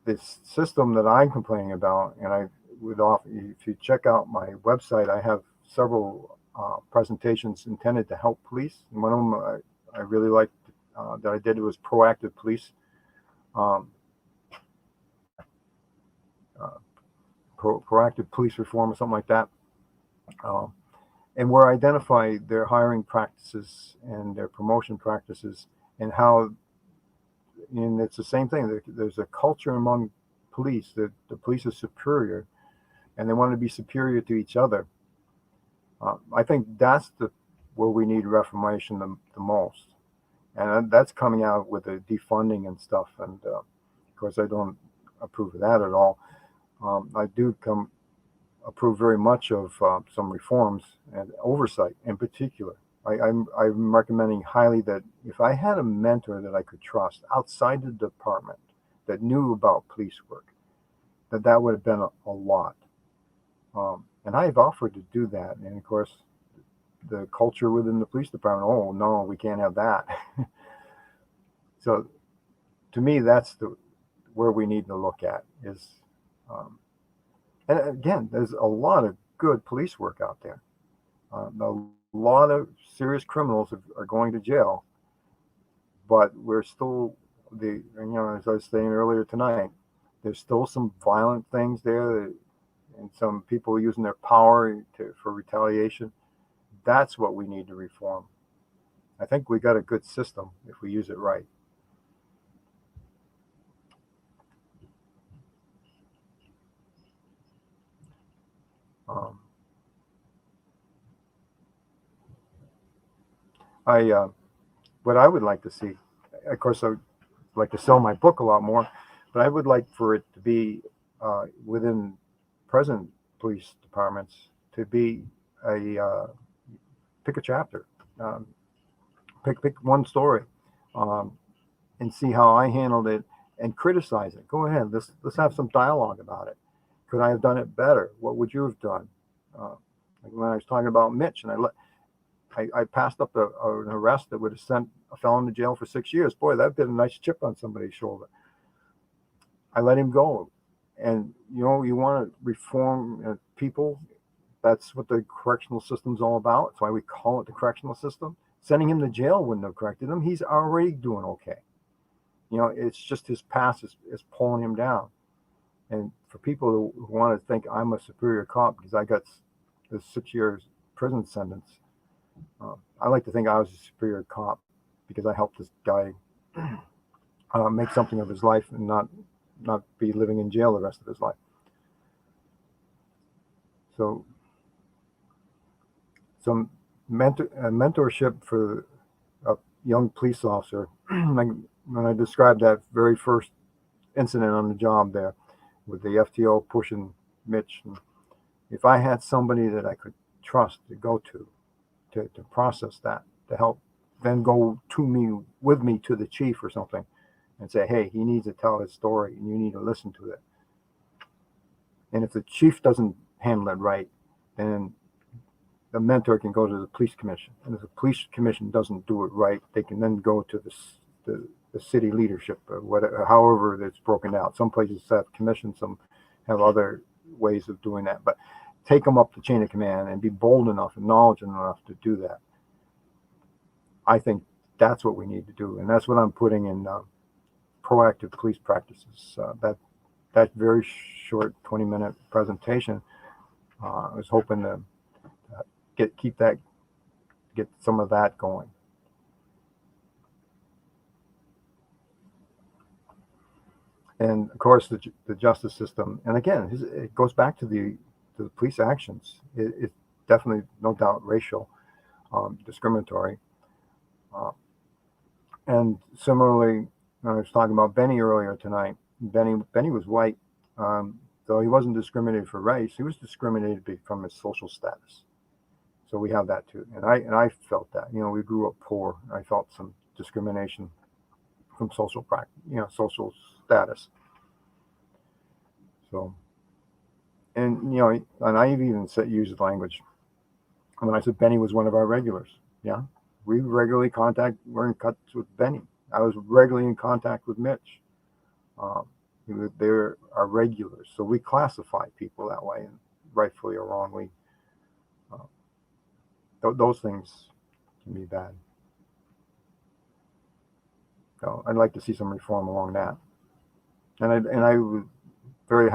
this system that I'm complaining about, and I would offer, if you check out my website, I have several presentations intended to help police. And one of them I really liked that I did was proactive police. Proactive police reform or something like that. And where I identify their hiring practices and their promotion practices and how, and it's the same thing. There's a culture among police that the police is superior and they want to be superior to each other. I think that's where we need reformation the most. And that's coming out with the defunding and stuff. And of course, I don't approve of that at all. I do approve very much of some reforms and oversight in particular. I'm recommending highly that if I had a mentor that I could trust outside the department that knew about police work, that would have been a lot. And I've offered to do that, and of course, the culture within the police department. Oh no, we can't have that. So, to me, that's where we need to look at is, and again, there's a lot of good police work out there. A lot of serious criminals are going to jail, but we're still as I was saying earlier tonight, there's still some violent things there, and some people using their power for retaliation. That's what we need to reform. I think we got a good system if we use it right. Um, what I would like to see, of course, I would like to sell my book a lot more, but I would like for it to be within present police departments to be pick a chapter, um, pick one story, um, and see how I handled it and criticize it. Go ahead, let's have some dialogue about it. Could I have done it better? What would you have done? Like when I was talking about Mitch, and I passed up an arrest that would have sent a felon to jail for 6 years. Boy, that'd been a nice chip on somebody's shoulder. I let him go. And, you want to reform people. That's what the correctional system's all about. That's why we call it the correctional system. Sending him to jail wouldn't have corrected him. He's already doing okay. It's just his past is pulling him down. And for people who want to think I'm a superior cop because I got the 6 years prison sentence, I like to think I was a superior cop because I helped this guy make something of his life and not be living in jail the rest of his life. So some mentorship for a young police officer. When I described that very first incident on the job there with the FTO pushing Mitch, and if I had somebody that I could trust to go to process that, to help then go with me to the chief or something and say, hey, he needs to tell his story and you need to listen to it. And if the chief doesn't handle it right, then the mentor can go to the police commission. And if the police commission doesn't do it right, they can then go to the city leadership or whatever, however it's broken out. Some places have commissions, some have other ways of doing that. But take them up the chain of command and be bold enough and knowledgeable enough to do that. I think that's what we need to do. And that's what I'm putting in proactive police practices. That very short 20-minute presentation, I was hoping to get some of that going. And of course, the justice system. And again, it goes back to the police actions. It's definitely, no doubt, racial, discriminatory. And similarly, I was talking about Benny earlier tonight. Benny was white, though he wasn't discriminated for race. He was discriminated from his social status. So we have that too. And I felt that. We grew up poor. I felt some discrimination from social social status. So, and I've even used language when I said Benny was one of our regulars. Yeah, we regularly were in touch with Benny. I was regularly in contact with Mitch. They're our regulars, so we classify people that way, and rightfully or wrongly, those things can be bad. So I'd like to see some reform along that, and I would very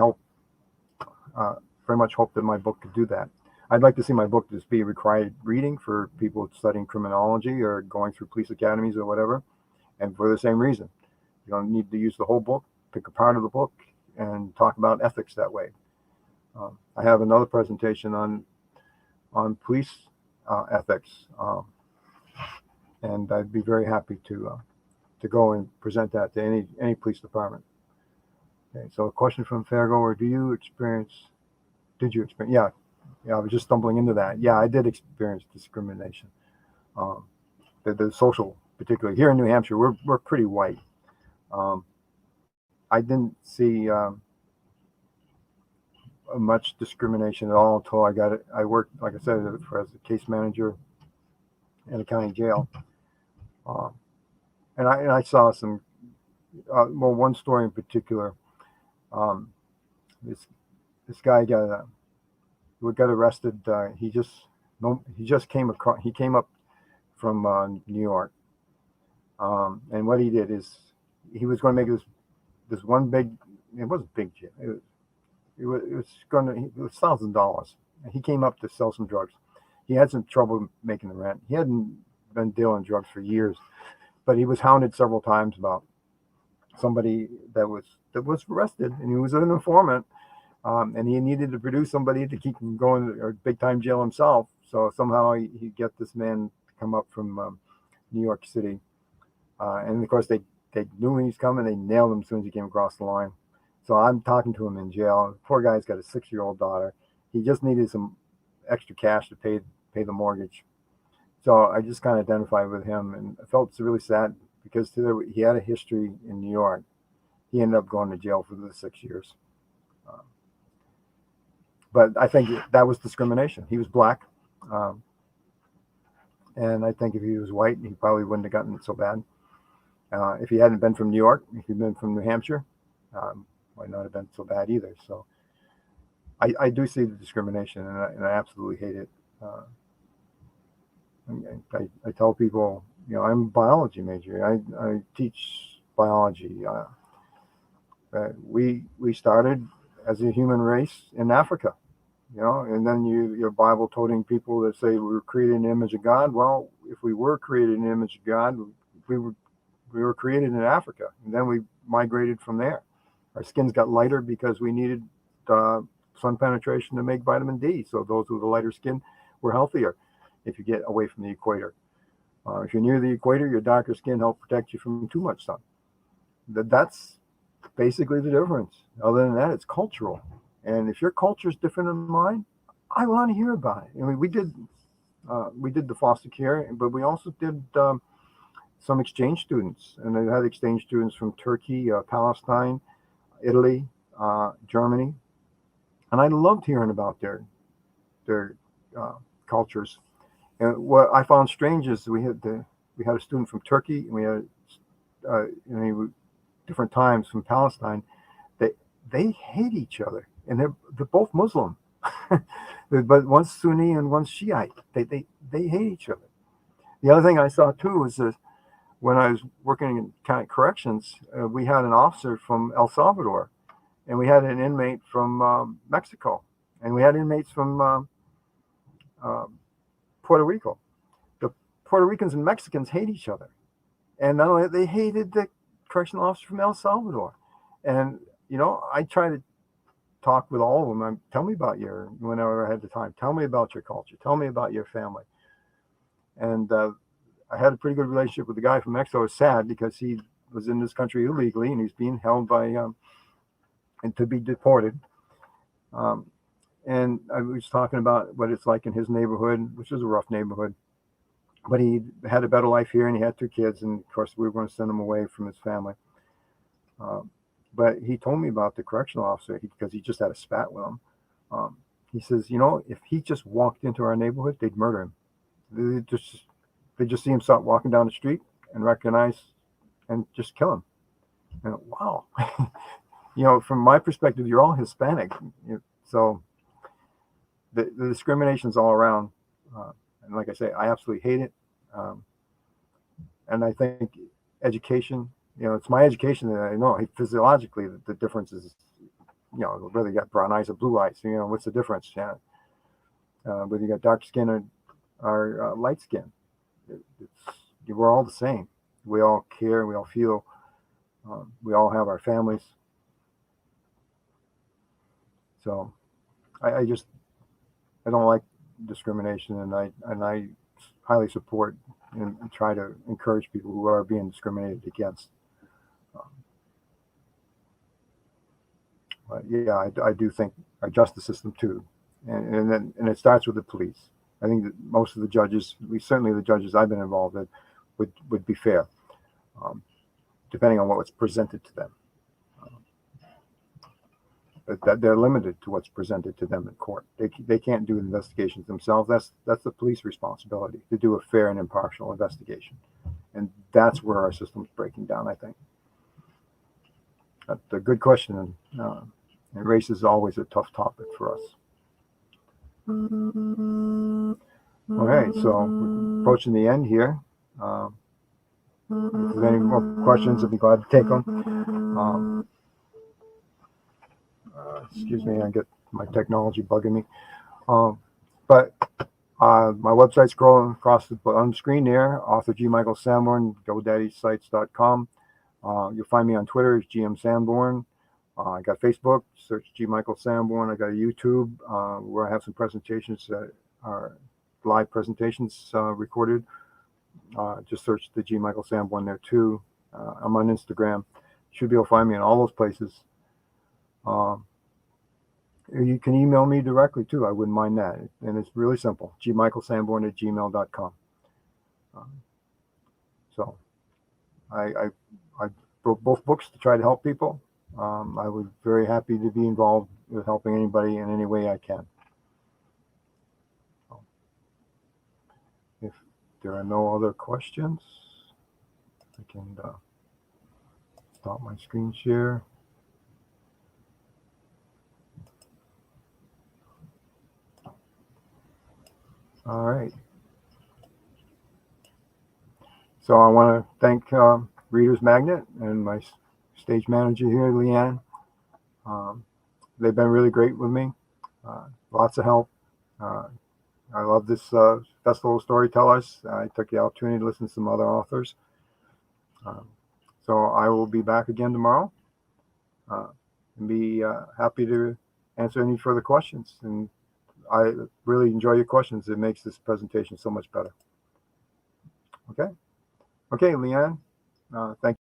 much hope that my book could do that. I'd like to see my book just be required reading for people studying criminology or going through police academies or whatever, and for the same reason. You don't need to use the whole book. Pick a part of the book and talk about ethics that way. I have another presentation on police ethics, and I'd be very happy to go and present that to any police department. Okay, so a question from Fairgoer: Did you experience? Yeah, I was just stumbling into that. Yeah, I did experience discrimination. The social, particularly here in New Hampshire, we're pretty white. I didn't see much discrimination at all until I got it. I worked, like I said, as a case manager in a county jail, and I saw some. Well, one story in particular. Um, this guy got arrested. He just came across. He came up from New York, and what he did is he was going to make this one big. It wasn't big jail. It was $1,000. He came up to sell some drugs. He had some trouble making the rent. He hadn't been dealing drugs for years, but he was hounded several times about somebody that was arrested, and he was an informant, and he needed to produce somebody to keep him going to big time jail himself. So somehow he get this man to come up from New York City, and of course they knew when he was coming. They nailed him as soon as he came across the line. So I'm talking to him in jail. Poor guy's got a 6-year-old daughter. He just needed some extra cash to pay the mortgage. So I just kind of identified with him, and I felt really sad because he had a history in New York. He ended up going to jail for the 6 years. But I think that was discrimination. He was black. And I think if he was white, he probably wouldn't have gotten it so bad. If he hadn't been from New York, if he'd been from New Hampshire, might not have been so bad either. So I do see the discrimination, and I absolutely hate it. I tell people, I'm a biology major. I teach biology. We started as a human race in Africa, and then your Bible-toting people that say we were created in the image of God. Well, if we were created in the image of God, we were created in Africa, and then we migrated from there. Our skins got lighter because we needed sun penetration to make vitamin D. So those with the lighter skin were healthier if you get away from the equator. If you're near the equator, your darker skin helps protect you from too much sun. That's basically the difference. Other than that, it's cultural. And if your culture is different than mine, I want to hear about it. I mean, we did the foster care, but we also did some exchange students, and they had exchange students from Turkey, Palestine, Italy, Germany, and I loved hearing about their cultures. And what I found strange is we had a student from Turkey, and we had different times from Palestine. They hate each other, and they're both Muslim, but one's Sunni and one's Shiite. They hate each other. The other thing I saw too was when I was working in county corrections, we had an officer from El Salvador, and we had an inmate from Mexico, and we had inmates from Puerto Rico. The Puerto Ricans and Mexicans hate each other, and not only they hated the correctional officer from El Salvador. And I try to talk with all of them. Tell me about whenever I had the time. Tell me about your culture. Tell me about your family. And I had a pretty good relationship with the guy from Mexico. I was sad because he was in this country illegally, and he's being held by and to be deported. And I was talking about what it's like in his neighborhood, which is a rough neighborhood. But he had a better life here, and he had 2 kids, and of course we were going to send him away from his family. But he told me about the correctional officer because he just had a spat with him. He says, if he just walked into our neighborhood, they'd murder him. They just see him start walking down the street and recognize and just kill him. And wow, from my perspective, you're all Hispanic, so the discrimination's all around. And like I say, I absolutely hate it. And I think education, it's my education that I know physiologically the difference is, whether you got brown eyes or blue eyes, what's the difference? Yeah. Whether you got dark skin or light skin, we're all the same. We all care, we all feel, we all have our families. So I don't like discrimination, and I highly support and try to encourage people who are being discriminated against. But yeah, I do think our justice system too, and it starts with the police. I think that most of the judges, certainly the judges I've been involved in, would be fair, depending on what was presented to them. that they're limited to what's presented to them in court. They can't do investigations themselves. That's the police responsibility to do a fair and impartial investigation, and that's where our system's breaking down, I think. That's a good question, and race is always a tough topic for us. Okay, so we're approaching the end here. If there's any more questions, I'd be glad to take them. Excuse me, I get my technology bugging me. But my website's scrolling across on the screen there, author G. Michael Sanborn, GoDaddySites.com. You'll find me on Twitter as GM Sanborn. I got Facebook, search G. Michael Sanborn. I got a YouTube where I have some presentations that are live presentations recorded. Just search the G. Michael Sanborn there too. I'm on Instagram. You should be able to find me in all those places. You can email me directly too. I wouldn't mind that. And it's really simple. gmichaelsanborn@gmail.com. So I wrote both books to try to help people. I was very happy to be involved with helping anybody in any way I can. So, if there are no other questions, I can stop my screen share. All right. So I want to thank Reader's Magnet and my stage manager here, Leanne. They've been really great with me. Lots of help. I love this Festival of Storytellers. I took the opportunity to listen to some other authors. So I will be back again tomorrow and be happy to answer any further questions. And I really enjoy your questions. It makes this presentation so much better. Okay. Okay, Leanne. Thank you.